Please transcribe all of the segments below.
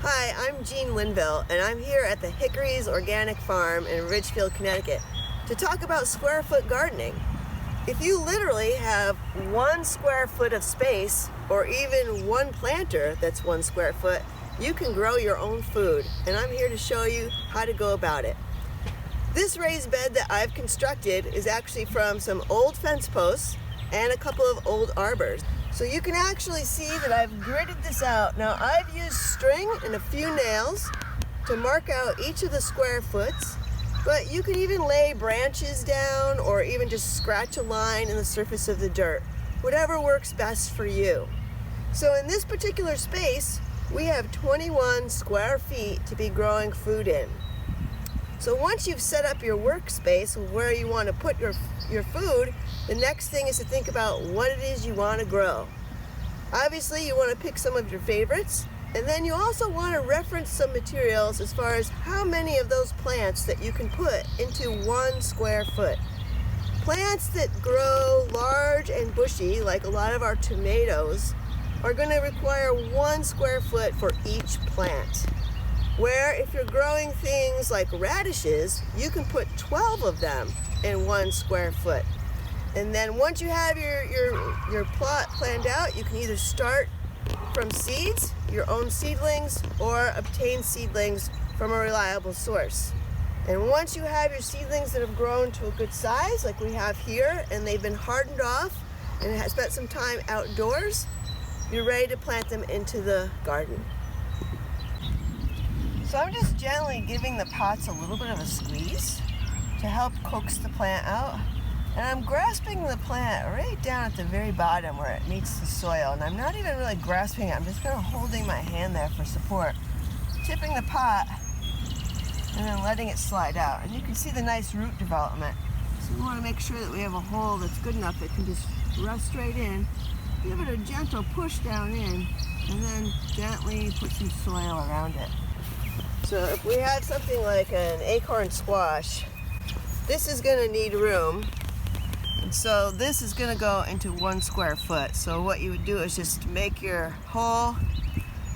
Hi, I'm Jean Linville, and I'm here at the Hickory's Organic Farm in Ridgefield, Connecticut to talk about square foot gardening. If you literally have 1 square foot of space, or even one planter that's 1 square foot, you can grow your own food, and I'm here to show you how to go about it. This raised bed that I've constructed is actually from some old fence posts and a couple of old arbors. So you can actually see that I've gridded this out. Now I've used string and a few nails to mark out each of the square foots, but you can even lay branches down or even just scratch a line in the surface of the dirt, whatever works best for you. So in this particular space, we have 21 square feet to be growing food in. So once you've set up your workspace where you want to put your food, the next thing is to think about what it is you want to grow. Obviously, you want to pick some of your favorites, and then you also want to reference some materials as far as how many of those plants that you can put into 1 square foot. Plants that grow large and bushy, like a lot of our tomatoes, are going to require 1 square foot for each plant. Where if you're growing things like radishes, you can put 12 of them in 1 square foot. And then once you have your plot planned out, you can either start from seeds, your own seedlings, or obtain seedlings from a reliable source. And once you have your seedlings that have grown to a good size, like we have here, and they've been hardened off and have spent some time outdoors, you're ready to plant them into the garden. So I'm just gently giving the pots a little bit of a squeeze to help coax the plant out. And I'm grasping the plant right down at the very bottom where it meets the soil. And I'm not even really grasping it, I'm just kind of holding my hand there for support. Tipping the pot and then letting it slide out. And you can see the nice root development. So we want to make sure that we have a hole that's good enough that can just rest straight in. Give it a gentle push down in and then gently put some soil around it. So if we had something like an acorn squash, this is going to need room. And so this is going to go into 1 square foot. So what you would do is just make your hole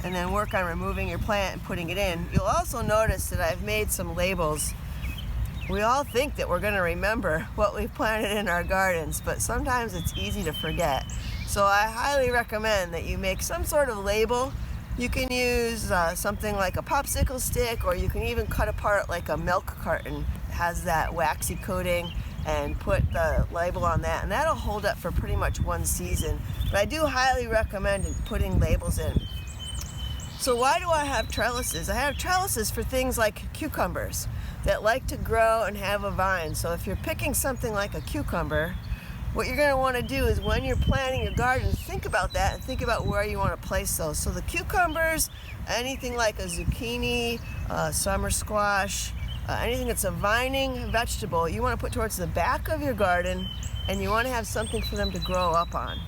and then work on removing your plant and putting it in. You'll also notice that I've made some labels. We all think that we're going to remember what we've planted in our gardens, but sometimes it's easy to forget. So I highly recommend that you make some sort of label. You can use something like a popsicle stick, or you can even cut apart like a milk carton. It has that waxy coating, and put the label on that, and that'll hold up for pretty much 1 season. But I do highly recommend putting labels in. So why do I have trellises? I have trellises for things like cucumbers that like to grow and have a vine. So if you're picking something like a cucumber, what you're going to want to do is when you're planting your garden, think about that and think about where you want to place those. So the cucumbers, anything like a zucchini, summer squash, anything that's a vining vegetable, you want to put towards the back of your garden, and you want to have something for them to grow up on.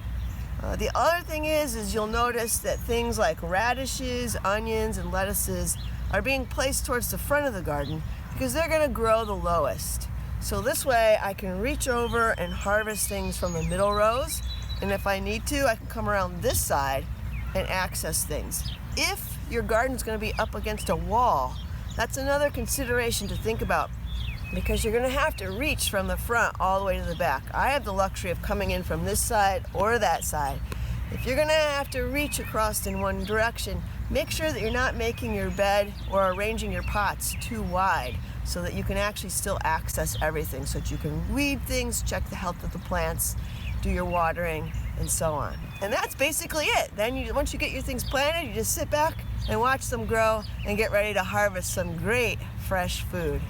The other thing is you'll notice that things like radishes, onions, and lettuces are being placed towards the front of the garden because they're going to grow the lowest. So this way I can reach over and harvest things from the middle rows, and if I need to, I can come around this side and access things. If your garden's going to be up against a wall, that's another consideration to think about, because you're going to have to reach from the front all the way to the back. I have the luxury of coming in from this side or that side. If you're going to have to reach across in one direction, make sure that you're not making your bed or arranging your pots too wide so that you can actually still access everything, so that you can weed things, check the health of the plants, do your watering, and so on. And that's basically it. Then once you get your things planted, you just sit back and watch them grow and get ready to harvest some great fresh food.